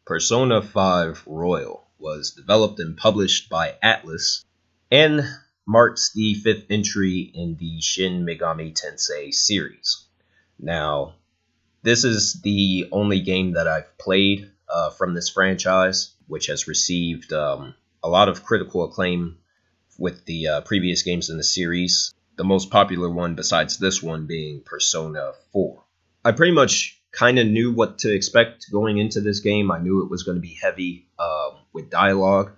Persona 5 Royal was developed and published by Atlus and marks the fifth entry in the Shin Megami Tensei series. Now, this is the only game that I've played from this franchise, which has received a lot of critical acclaim with the previous games in the series. The most popular one besides this one being Persona 4. I pretty much kind of knew what to expect going into this game. I knew it was going to be heavy with dialogue.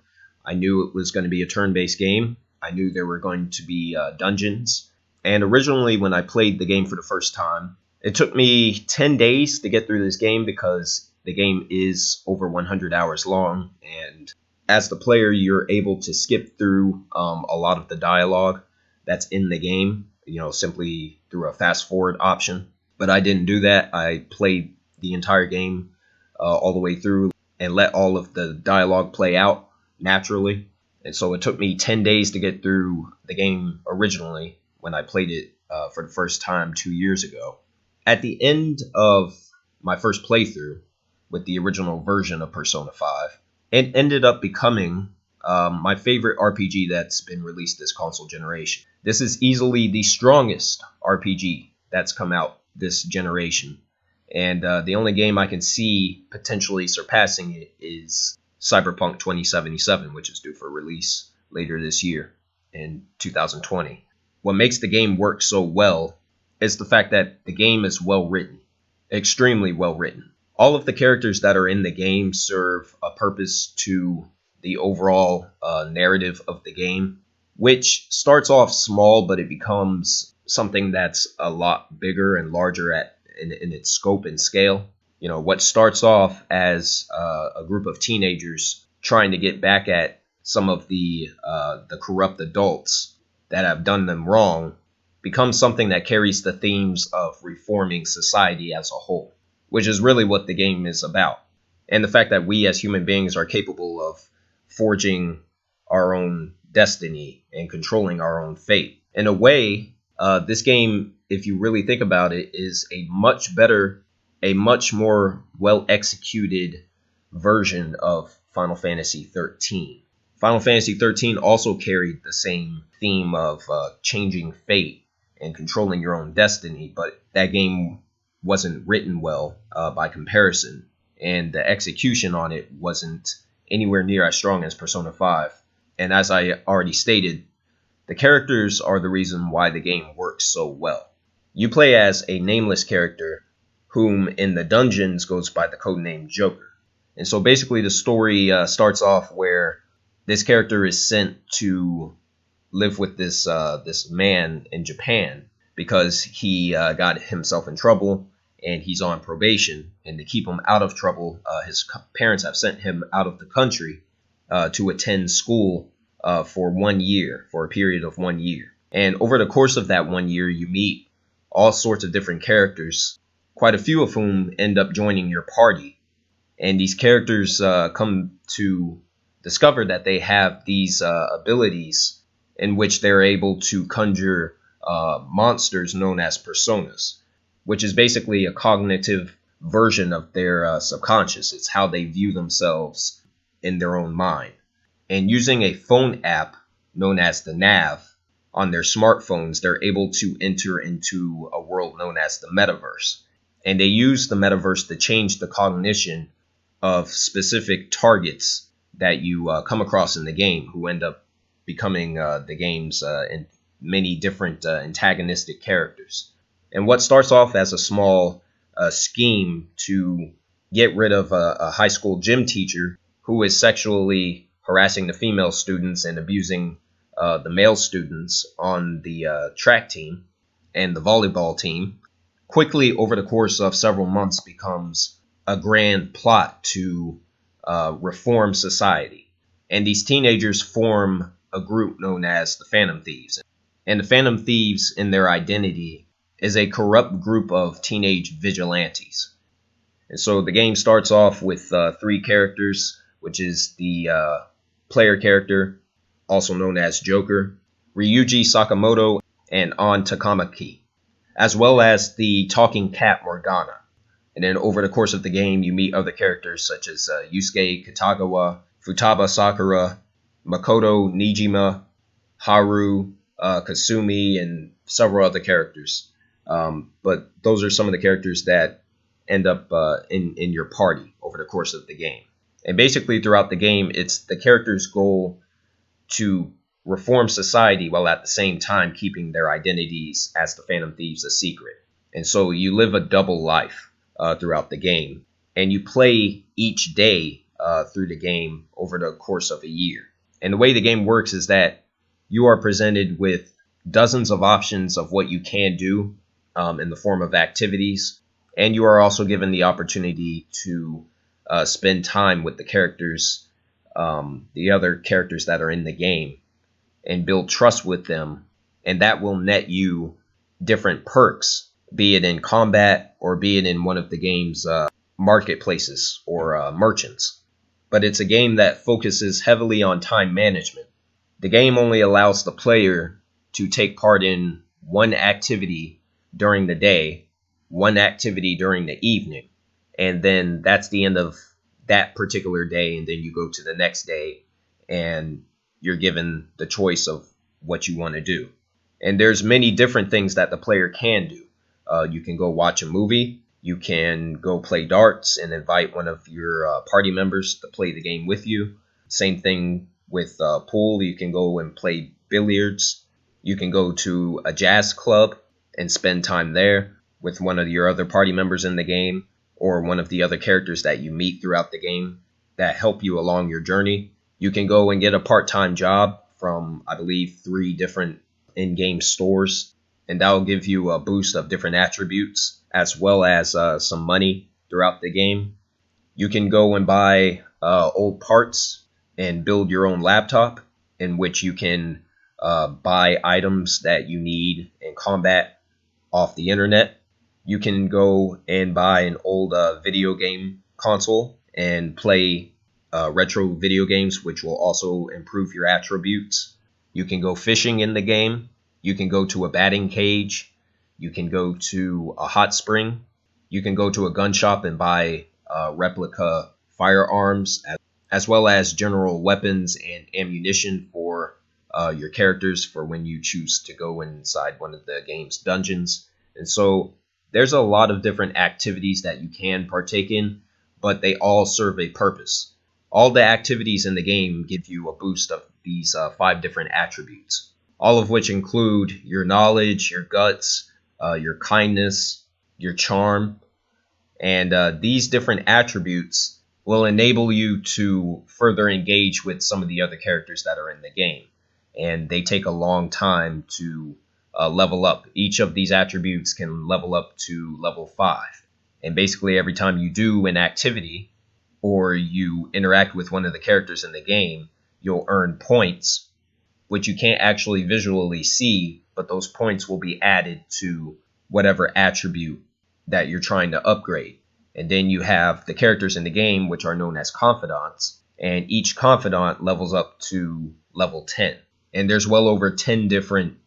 I knew it was going to be a turn-based game. I knew there were going to be dungeons. And originally when I played the game for the first time, it took me 10 days to get through this game because the game is over 100 hours long. And as the player, you're able to skip through a lot of the dialogue that's in the game, simply through a fast forward option. But I didn't do that. I played the entire game all the way through and let all of the dialogue play out naturally. And so it took me 10 days to get through the game originally when I played it for the first time 2 years ago. At the end of my first playthrough with the original version of Persona 5, it ended up becoming my favorite RPG that's been released this console generation. This is easily the strongest RPG that's come out this generation, and the only game I can see potentially surpassing it is Cyberpunk 2077, which is due for release later this year in 2020. What makes the game work so well is the fact that the game is well written, extremely well written. All of the characters that are in the game serve a purpose to the overall narrative of the game, which starts off small, but it becomes something that's a lot bigger and larger in its scope and scale. What starts off as a group of teenagers trying to get back at some of the corrupt adults that have done them wrong becomes something that carries the themes of reforming society as a whole, which is really what the game is about. And the fact that we as human beings are capable of forging our own destiny and controlling our own fate. In a way, this game, if you really think about it, is a much more well-executed version of Final Fantasy XIII. Final Fantasy XIII also carried the same theme of changing fate and controlling your own destiny, but that game wasn't written well by comparison, and the execution on it wasn't anywhere near as strong as Persona 5. And as I already stated, the characters are the reason why the game works so well. You play as a nameless character whom in the dungeons goes by the codename Joker. And so basically the story starts off where this character is sent to live with this man in Japan because he got himself in trouble and he's on probation. And to keep him out of trouble, his parents have sent him out of the country to attend school for 1 year, for a period of 1 year. And over the course of that 1 year, you meet all sorts of different characters, quite a few of whom end up joining your party. And these characters come to discover that they have these abilities in which they're able to conjure monsters known as personas, which is basically a cognitive version of their subconscious. It's how they view themselves in their own mind. And using a phone app known as the Nav on their smartphones, they're able to enter into a world known as the metaverse. And they use the metaverse to change the cognition of specific targets that you come across in the game, who end up becoming the game's in many different antagonistic characters. And what starts off as a small scheme to get rid of a high school gym teacher who is sexually harassing the female students and abusing the male students on the track team and the volleyball team, quickly over the course of several months becomes a grand plot to reform society. And these teenagers form a group known as the Phantom Thieves. And the Phantom Thieves, in their identity, is a corrupt group of teenage vigilantes. And so the game starts off with 3 characters, which is the player character, also known as Joker, Ryuji Sakamoto, and An Takamaki, as well as the talking cat Morgana. And then over the course of the game, you meet other characters such as Yusuke Kitagawa, Futaba Sakura, Makoto Nijima, Haru, Kasumi, and several other characters. But those are some of the characters that end up in your party over the course of the game. And basically, throughout the game, it's the character's goal to reform society while at the same time keeping their identities as the Phantom Thieves a secret. And so you live a double life throughout the game, and you play each day through the game over the course of a year. And the way the game works is that you are presented with dozens of options of what you can do in the form of activities, and you are also given the opportunity to spend time with the characters, the other characters that are in the game, and build trust with them, and that will net you different perks, be it in combat or be it in one of the game's marketplaces or merchants. But it's a game that focuses heavily on time management. The game only allows the player to take part in one activity during the day, one activity during the evening, and then that's the end of that particular day, and then you go to the next day and you're given the choice of what you want to do. And there's many different things that the player can do. You can go watch a movie, you can go play darts and invite one of your party members to play the game with you. Same thing with pool. You can go and play billiards. You can go to a jazz club and spend time there with one of your other party members in the game, or one of the other characters that you meet throughout the game that help you along your journey. You can go and get a part-time job from, I believe, 3 different in-game stores, and that will give you a boost of different attributes as well as some money throughout the game. You can go and buy old parts and build your own laptop, in which you can buy items that you need in combat off the internet. You can go and buy an old video game console and play retro video games, which will also improve your attributes. You can go fishing in the game. You can go to a batting cage. You can go to a hot spring. You can go to a gun shop and buy replica firearms, as well as general weapons and ammunition for your characters for when you choose to go inside one of the game's dungeons. And so there's a lot of different activities that you can partake in, but they all serve a purpose. All the activities in the game give you a boost of these 5 different attributes, all of which include your knowledge, your guts, your kindness, your charm. And these different attributes will enable you to further engage with some of the other characters that are in the game. And they take a long time to level up. Each of these attributes can level up to level 5. And basically every time you do an activity or you interact with one of the characters in the game, you'll earn points, which you can't actually visually see, but those points will be added to whatever attribute that you're trying to upgrade. And then you have the characters in the game, which are known as confidants, and each confidant levels up to level 10. And there's well over 10 different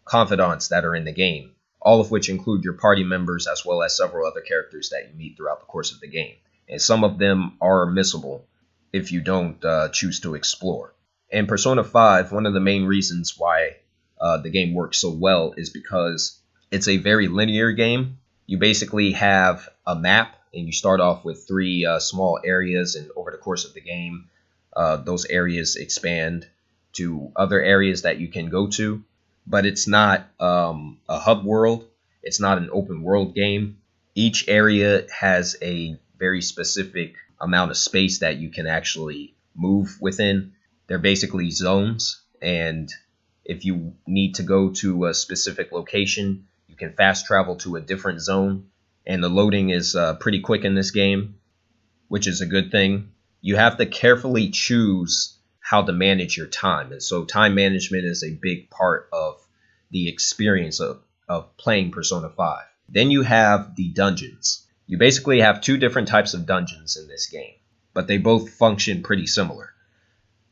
confidants that are in the game, all of which include your party members as well as several other characters that you meet throughout the course of the game. And some of them are missable if you don't choose to explore. In Persona 5, one of the main reasons why the game works so well is because it's a very linear game. You basically have a map, and you start off with 3 small areas, and over the course of the game, those areas expand to other areas that you can go to. But it's not a hub world. It's not an open world game. Each area has a very specific amount of space that you can actually move within. They're basically zones, and if you need to go to a specific location, you can fast travel to a different zone. And the loading is pretty quick in this game, which is a good thing. You have to carefully choose how to manage your time. And so time management is a big part of the experience of playing Persona 5. Then you have the dungeons. You basically have 2 different types of dungeons in this game, but they both function pretty similar.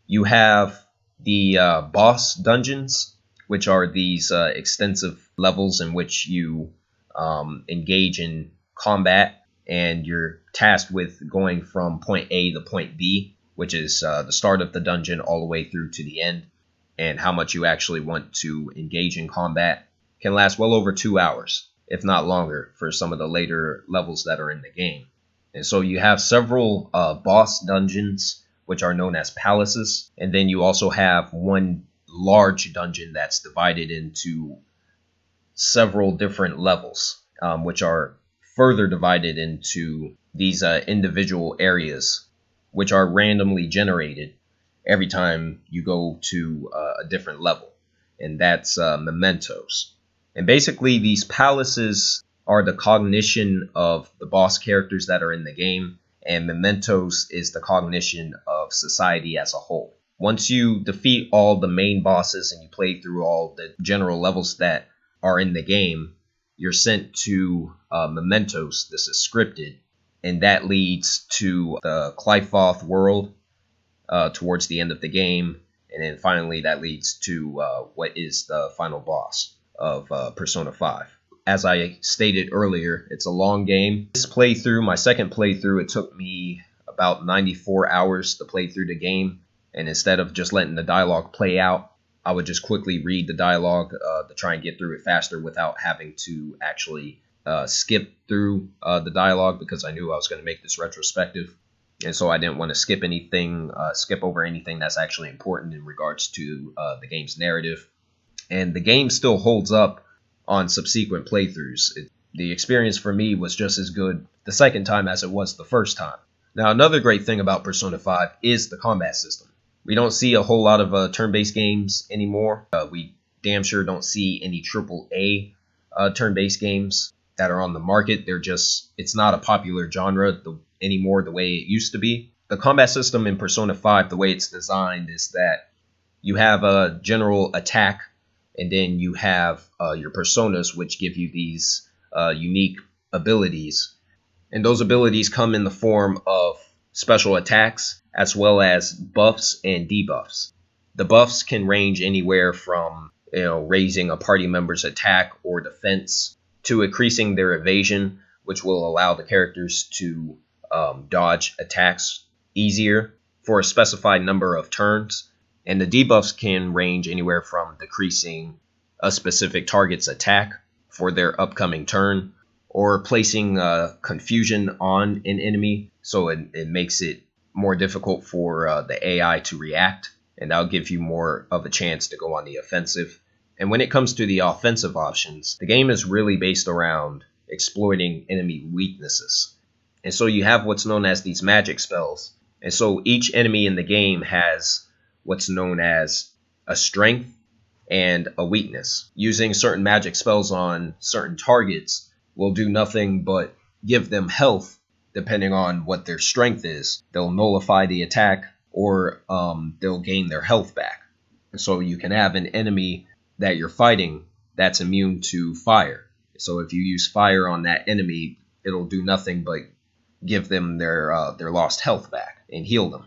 You have the boss dungeons, which are these extensive levels in which you engage in combat. and you're tasked with going from point A to point B, which is the start of the dungeon all the way through to the end, and how much you actually want to engage in combat, can last well over 2 hours, if not longer, for some of the later levels that are in the game. And so you have several boss dungeons, which are known as palaces, and then you also have one large dungeon that's divided into several different levels, which are further divided into these individual areas, which are randomly generated every time you go to a different level, and that's mementos. And basically, these palaces are the cognition of the boss characters that are in the game, and mementos is the cognition of society as a whole. Once you defeat all the main bosses and you play through all the general levels that are in the game, you're sent to mementos. This is scripted, and that leads to the Qlifoth world towards the end of the game, and then finally that leads to what is the final boss of Persona 5. As I stated earlier, it's a long game. This playthrough, my second playthrough, it took me about 94 hours to play through the game, and instead of just letting the dialogue play out, I would just quickly read the dialogue to try and get through it faster without having to actually skip through the dialogue, because I knew I was going to make this retrospective. And so I didn't want to skip over anything that's actually important in regards to the game's narrative. And the game still holds up on subsequent playthroughs. The experience for me was just as good the second time as it was the first time. Now, another great thing about Persona 5 is the combat system. We don't see a whole lot of turn-based games anymore. We damn sure don't see any AAA turn-based games that are on the market. It's not a popular genre anymore the way it used to be. The combat system in Persona 5, the way it's designed, is that you have a general attack, and then you have your personas, which give you these unique abilities. And those abilities come in the form of special attacks, as well as buffs and debuffs. The buffs can range anywhere from raising a party member's attack or defense to increasing their evasion, which will allow the characters to dodge attacks easier for a specified number of turns. And the debuffs can range anywhere from decreasing a specific target's attack for their upcoming turn, or placing confusion on an enemy, so it makes it more difficult for the AI to react, and that'll give you more of a chance to go on the offensive. And when it comes to the offensive options, the game is really based around exploiting enemy weaknesses. And so you have what's known as these magic spells. And so each enemy in the game has what's known as a strength and a weakness. Using certain magic spells on certain targets will do nothing but give them health depending on what their strength is. They'll nullify the attack, or they'll gain their health back. And so you can have an enemy that you're fighting that's immune to fire. So if you use fire on that enemy, it'll do nothing but give them their lost health back and heal them.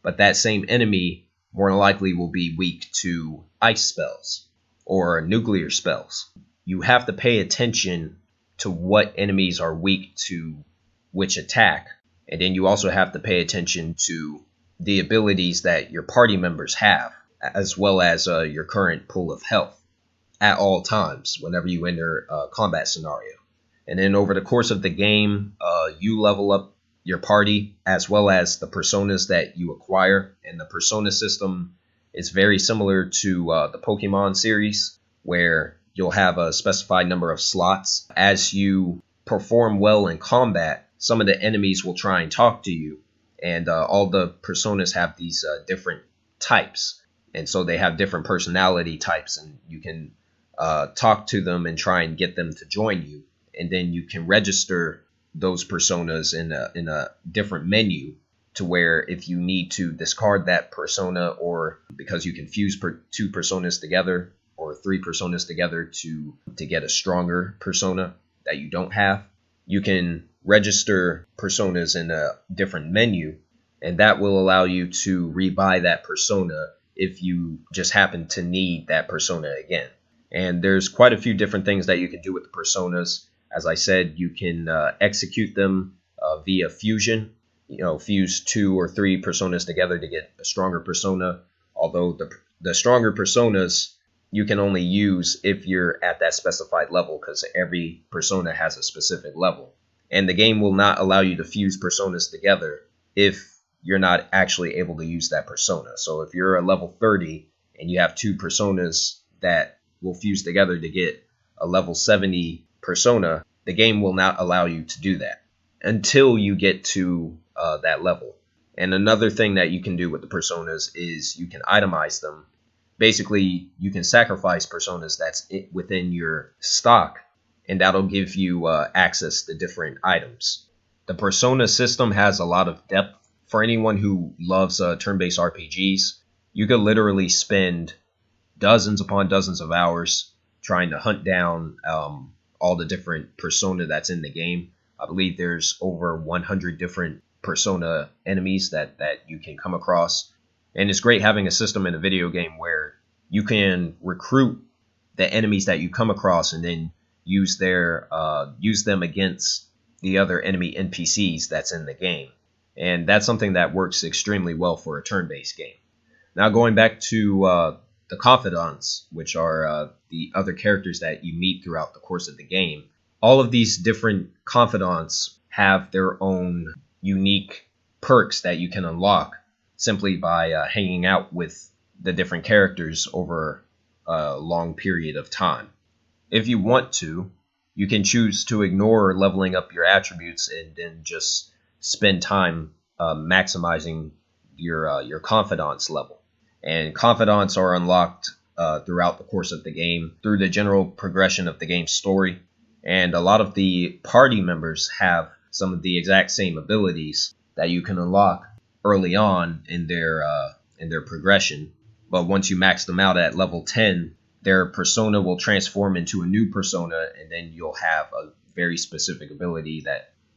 But that same enemy more than likely will be weak to ice spells or nuclear spells. You have to pay attention to what enemies are weak to which attack, and then you also have to pay attention to the abilities that your party members have, as well as your current pool of health at all times whenever you enter a combat scenario. And then over the course of the game, you level up your party as well as the personas that you acquire. And the persona system is very similar to the Pokemon series, where you'll have a specified number of slots. As you perform well in combat, some of the enemies will try and talk to you, and all the personas have these different types, and so they have different personality types, and you can talk to them and try and get them to join you, and then you can register those personas in a different menu, to where if you need to discard that persona, or because you can fuse two personas together or three personas together to get a stronger persona that you don't have, you can register personas in a different menu, and that will allow you to rebuy that persona if you just happen to need that persona again. And there's quite a few different things that you can do with the personas, As I said, you can execute them via fusion. Fuse 2 or 3 personas together to get a stronger persona. Although the stronger personas you can only use if you're at that specified level, because every persona has a specific level. And the game will not allow you to fuse personas together if you're not actually able to use that persona. So if you're a level 30 and you have 2 personas that will fuse together to get a level 70 persona, the game will not allow you to do that until you get to that level. And another thing that you can do with the personas is you can itemize them. Basically, you can sacrifice personas that's within your stock, and that'll give you access to different items. The persona system has a lot of depth. For anyone who loves turn-based RPGs, you could literally spend dozens upon dozens of hours trying to hunt down all the different persona that's in the game. I believe there's over 100 different persona enemies that you can come across. And it's great having a system in a video game where you can recruit the enemies that you come across and then use them against the other enemy NPCs that's in the game. And that's something that works extremely well for a turn-based game. Now going back to the confidants, which are the other characters that you meet throughout the course of the game. All of these different confidants have their own unique perks that you can unlock simply by hanging out with the different characters over a long period of time. If you want to, you can choose to ignore leveling up your attributes and then just spend time maximizing your confidants level. And confidants are unlocked throughout the course of the game through the general progression of the game's story. And a lot of the party members have some of the exact same abilities that you can unlock early on in their progression. But once you max them out at level 10, their persona will transform into a new persona, and then you'll have a very specific ability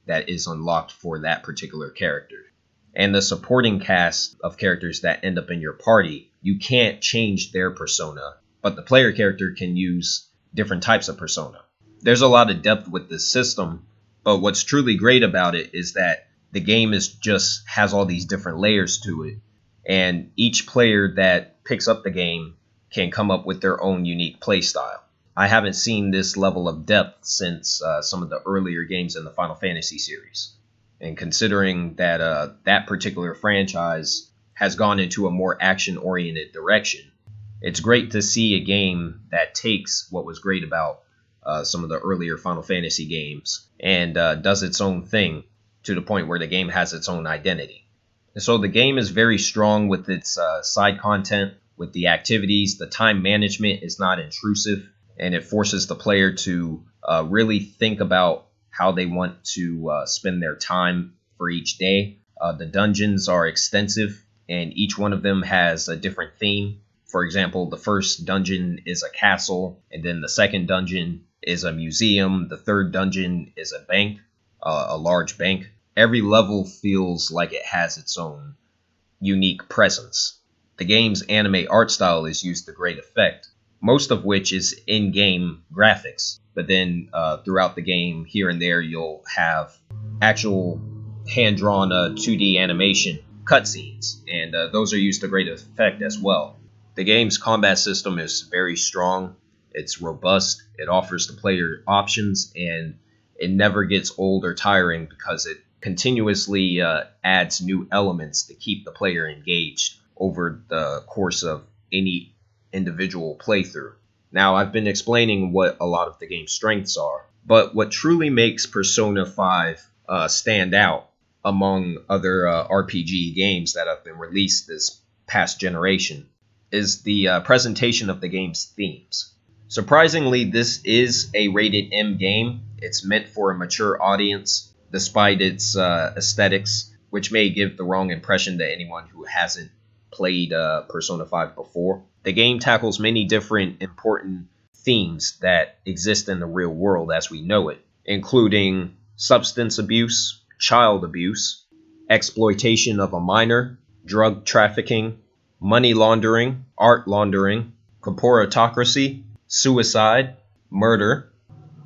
that is unlocked for that particular character. And the supporting cast of characters that end up in your party, you can't change their persona, but the player character can use different types of persona. There's a lot of depth with this system, but what's truly great about it is that the game has all these different layers to it, and each player that picks up the game can come up with their own unique play style. I haven't seen this level of depth since some of the earlier games in the Final Fantasy series. And considering that that particular franchise has gone into a more action-oriented direction, it's great to see a game that takes what was great about some of the earlier Final Fantasy games and does its own thing to the point where the game has its own identity. And so the game is very strong with its side content, with the activities. The time management is not intrusive, and it forces the player to really think about how they want to spend their time for each day. The dungeons are extensive, and each one of them has a different theme. For example, the first dungeon is a castle, and then the second dungeon is a museum. The third dungeon is a bank, a large bank. Every level feels like it has its own unique presence. The game's anime art style is used to great effect, most of which is in-game graphics. But then throughout the game, here and there, you'll have actual hand-drawn 2D animation cutscenes, and those are used to great effect as well. The game's combat system is very strong. It's robust. It offers the player options, and it never gets old or tiring because it continuously adds new elements to keep the player engaged over the course of any individual playthrough. Now, I've been explaining what a lot of the game's strengths are, but what truly makes Persona 5 stand out among other RPG games that have been released this past generation is the presentation of the game's themes. Surprisingly, this is a rated M game. It's meant for a mature audience, despite its aesthetics, which may give the wrong impression to anyone who hasn't played Persona 5 before. The game tackles many different important themes that exist in the real world as we know it, including substance abuse, child abuse, exploitation of a minor, drug trafficking, money laundering, art laundering, corporatocracy, suicide, murder,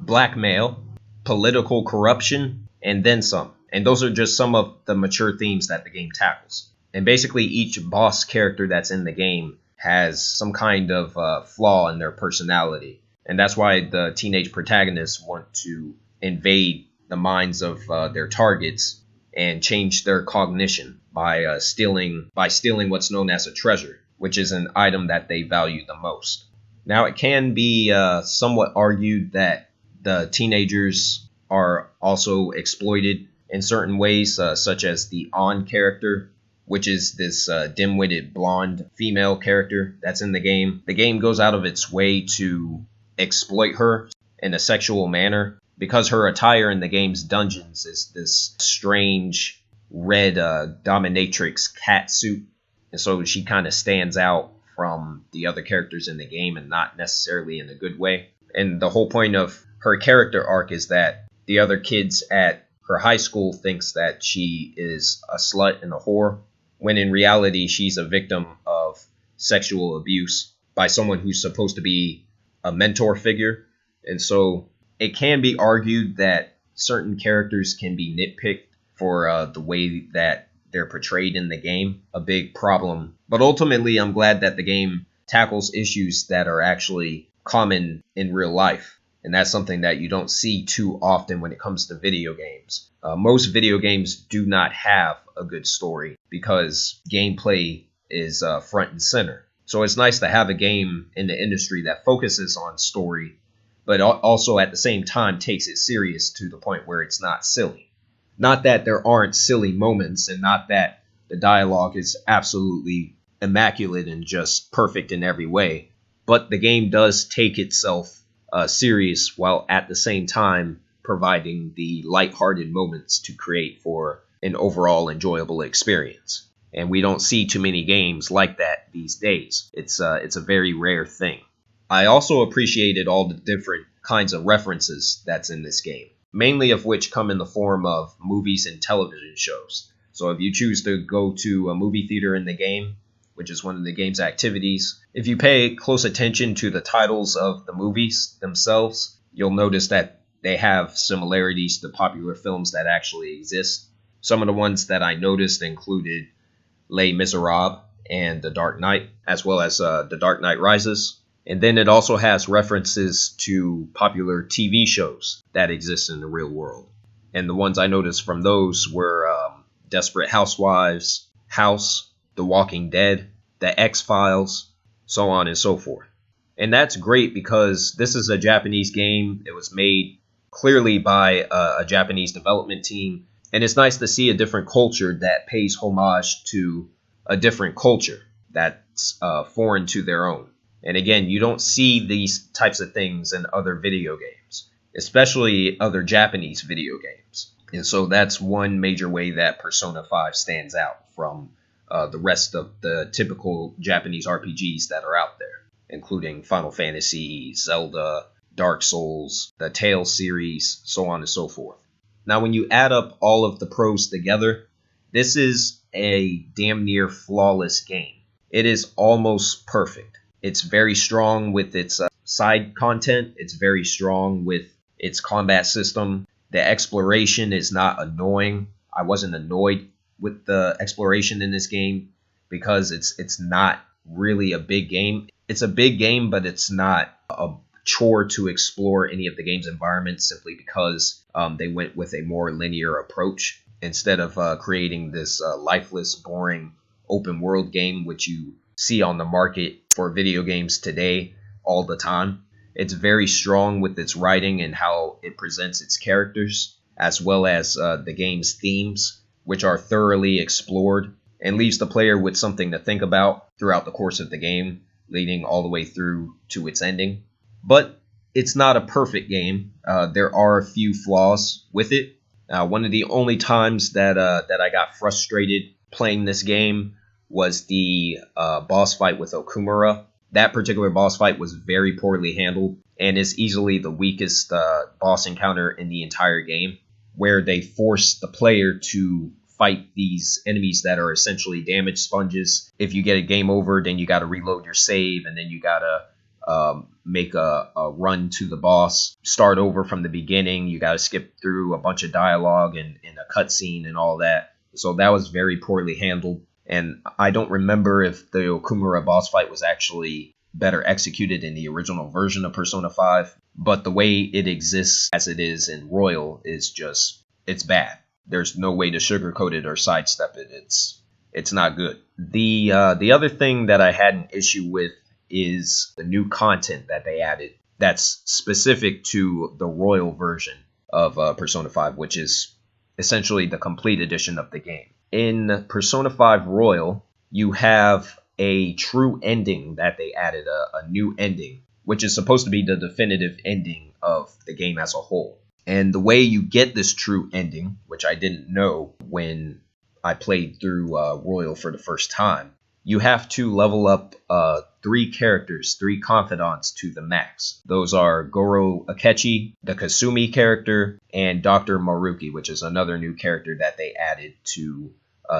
blackmail, political corruption, and then some. And those are just some of the mature themes that the game tackles. And basically, each boss character that's in the game has some kind of flaw in their personality. And that's why the teenage protagonists want to invade the minds of their targets and change their cognition by stealing what's known as a treasure, which is an item that they value the most. Now, it can be somewhat argued that the teenagers are also exploited in certain ways, such as the On character, which is this dim-witted blonde female character that's in the game. The game goes out of its way to exploit her in a sexual manner because her attire in the game's dungeons is this strange red dominatrix cat suit. And so she kind of stands out from the other characters in the game, and not necessarily in a good way. And the whole point of her character arc is that the other kids at her high school thinks that she is a slut and a whore, when in reality she's a victim of sexual abuse by someone who's supposed to be a mentor figure. And so it can be argued that certain characters can be nitpicked for the way that they're portrayed in the game, a big problem. But ultimately, I'm glad that the game tackles issues that are actually common in real life. And that's something that you don't see too often when it comes to video games. Most video games do not have a good story because gameplay is front and center. So it's nice to have a game in the industry that focuses on story, but also at the same time takes it serious to the point where it's not silly. Not that there aren't silly moments, and not that the dialogue is absolutely immaculate and just perfect in every way, but the game does take itself serious while at the same time providing the lighthearted moments to create for an overall enjoyable experience. And we don't see too many games like that these days. It's a very rare thing. I also appreciated all the different kinds of references that's in this game, mainly of which come in the form of movies and television shows. So if you choose to go to a movie theater in the game, which is one of the game's activities, if you pay close attention to the titles of the movies themselves, you'll notice that they have similarities to popular films that actually exist. Some of the ones that I noticed included Les Miserables and The Dark Knight, as well as The Dark Knight Rises. And then it also has references to popular TV shows that exist in the real world. And the ones I noticed from those were Desperate Housewives, House, The Walking Dead, The X-Files, so on and so forth. And that's great because this is a Japanese game. It was made clearly by a Japanese development team. And it's nice to see a different culture that pays homage to a different culture that's foreign to their own. And again, you don't see these types of things in other video games, especially other Japanese video games. And so that's one major way that Persona 5 stands out from the rest of the typical Japanese RPGs that are out there, including Final Fantasy, Zelda, Dark Souls, the Tales series, so on and so forth. Now, when you add up all of the pros together, this is a damn near flawless game. It is almost perfect. It's very strong with its side content. It's very strong with its combat system. The exploration is not annoying. I wasn't annoyed with the exploration in this game because it's not really a big game. It's a big game, but it's not a chore to explore any of the game's environments simply because they went with a more linear approach instead of creating this lifeless, boring open world game which you see on the market for video games today all the time. It's very strong with its writing and how it presents its characters, as well as the game's themes, which are thoroughly explored and leaves the player with something to think about throughout the course of the game, leading all the way through to its ending. But it's not a perfect game. There are a few flaws with it. One of the only times that I got frustrated playing this game was the boss fight with Okumura. That particular boss fight was very poorly handled and is easily the weakest boss encounter in the entire game, where they force the player to fight these enemies that are essentially damage sponges. If you get a game over, then you got to reload your save, and then you got to make a run to the boss, start over from the beginning. You got to skip through a bunch of dialogue and a cutscene and all that. So that was very poorly handled. And I don't remember if the Okumura boss fight was actually better executed in the original version of Persona 5, but the way it exists as it is in Royal is just, it's bad. There's no way to sugarcoat it or sidestep it. It's not good. The other thing that I had an issue with is the new content that they added that's specific to the Royal version of Persona 5, which is essentially the complete edition of the game. In Persona 5 Royal, you have a true ending that they added, a new ending, which is supposed to be the definitive ending of the game as a whole. And the way you get this true ending, which I didn't know when I played through Royal for the first time, you have to level up 3 characters, 3 confidants to the max. Those are Goro Akechi, the Kasumi character, and Dr. Maruki, which is another new character that they added to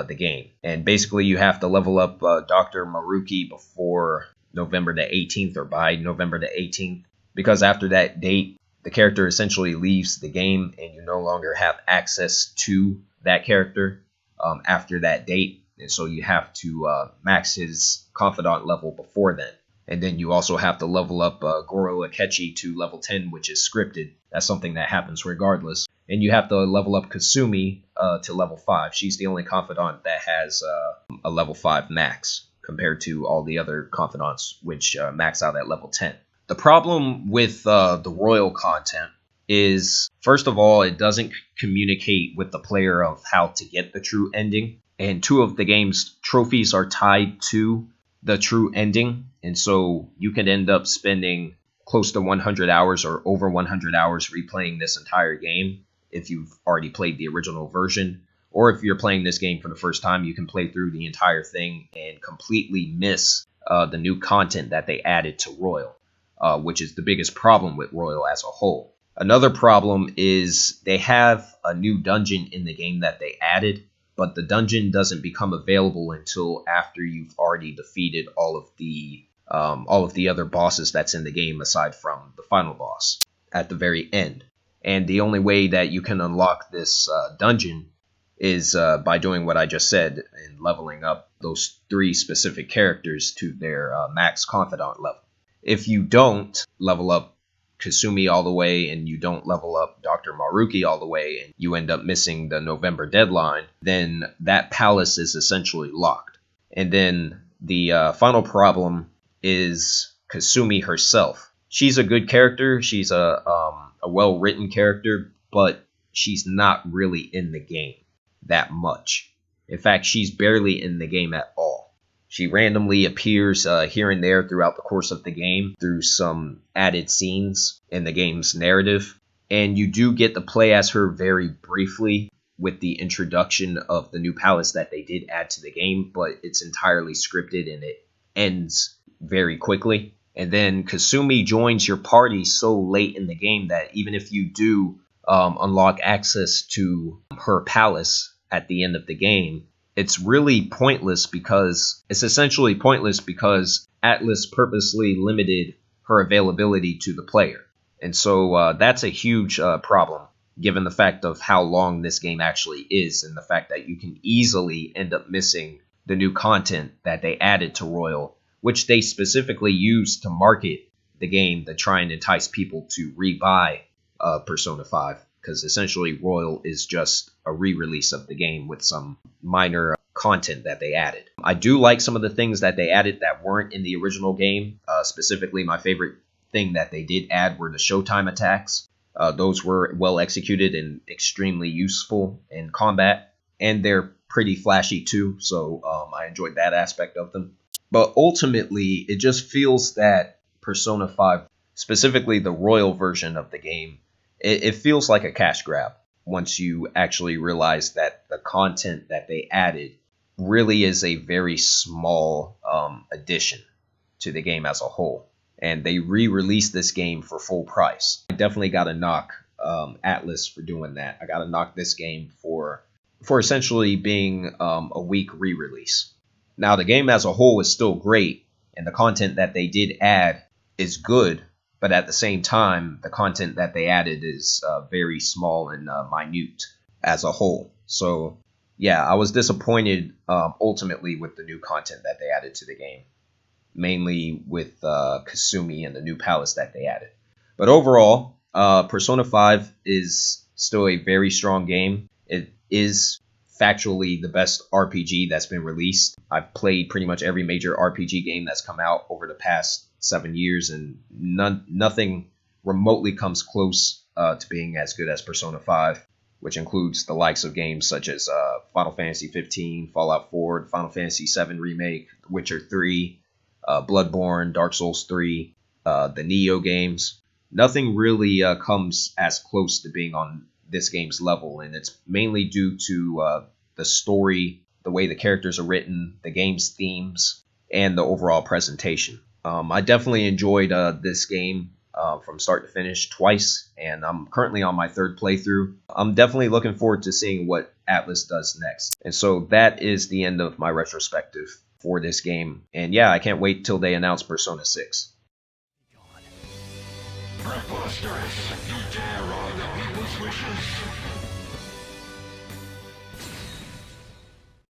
the game. And basically you have to level up Dr. Maruki before November the 18th or by November the 18th, because after that date, the character essentially leaves the game and you no longer have access to that character after that date. And so you have to max his confidant level before then. And then you also have to level up Goro Akechi to level 10, which is scripted. That's something that happens regardless. And you have to level up Kasumi to level 5. She's the only confidant that has a level 5 max compared to all the other confidants, which max out at level 10. The problem with the Royal content is, first of all, it doesn't communicate with the player of how to get the true ending. And 2 of the game's trophies are tied to the true ending. And so you could end up spending close to 100 hours or over 100 hours replaying this entire game if you've already played the original version. Or if you're playing this game for the first time, you can play through the entire thing and completely miss the new content that they added to Royal, which is the biggest problem with Royal as a whole. Another problem is they have a new dungeon in the game that they added, but the dungeon doesn't become available until after you've already defeated all of the other bosses that's in the game aside from the final boss at the very end. And the only way that you can unlock this dungeon is by doing what I just said and leveling up those 3 specific characters to their max confidant level. If you don't level up Kasumi all the way and you don't level up Dr. Maruki all the way and you end up missing the November deadline, then that palace is essentially locked. And then the final problem is Kasumi herself. She's a good character. She's a well-written character, but she's not really in the game that much. In fact, she's barely in the game at all. She randomly appears here and there throughout the course of the game through some added scenes in the game's narrative. And you do get to play as her very briefly with the introduction of the new palace that they did add to the game, but it's entirely scripted and it ends very quickly. And then Kasumi joins your party so late in the game that even if you do unlock access to her palace at the end of the game, it's really pointless because Atlus purposely limited her availability to the player. And so that's a huge problem, given the fact of how long this game actually is and the fact that you can easily end up missing the new content that they added to Royal, which they specifically used to market the game to try and entice people to rebuy Persona 5. Because essentially Royal is just a re-release of the game with some minor content that they added. I do like some of the things that they added that weren't in the original game. Specifically, my favorite thing that they did add were the Showtime attacks. Those were well executed and extremely useful in combat. And they're pretty flashy too, so I enjoyed that aspect of them. But ultimately, it just feels that Persona 5, specifically the Royal version of the game, it feels like a cash grab once you actually realize that the content that they added really is a very small addition to the game as a whole. And they re-released this game for full price. I definitely got to knock Atlus for doing that. I got to knock this game for essentially being a weak re-release. Now, the game as a whole is still great, and the content that they did add is good, but at the same time, the content that they added is very small and minute as a whole. So, yeah, I was disappointed ultimately with the new content that they added to the game, mainly with Kasumi and the new palace that they added. But overall, Persona 5 is still a very strong game. It is factually the best RPG that's been released. I've played pretty much every major RPG game that's come out over the past 7 years, and nothing remotely comes close to being as good as Persona 5, which includes the likes of games such as Final Fantasy 15, Fallout 4, Final Fantasy 7 Remake, The Witcher 3, Bloodborne, Dark Souls 3, the Neo games. Nothing really comes as close to being on this game's level, and it's mainly due to the story, the way the characters are written, the game's themes, and the overall presentation. I definitely enjoyed this game from start to finish twice, and I'm currently on my third playthrough. I'm definitely looking forward to seeing what Atlas does next. And so that is the end of my retrospective for this game. And yeah, I can't wait till they announce Persona 6. Preposterous! You dare on the people's wishes!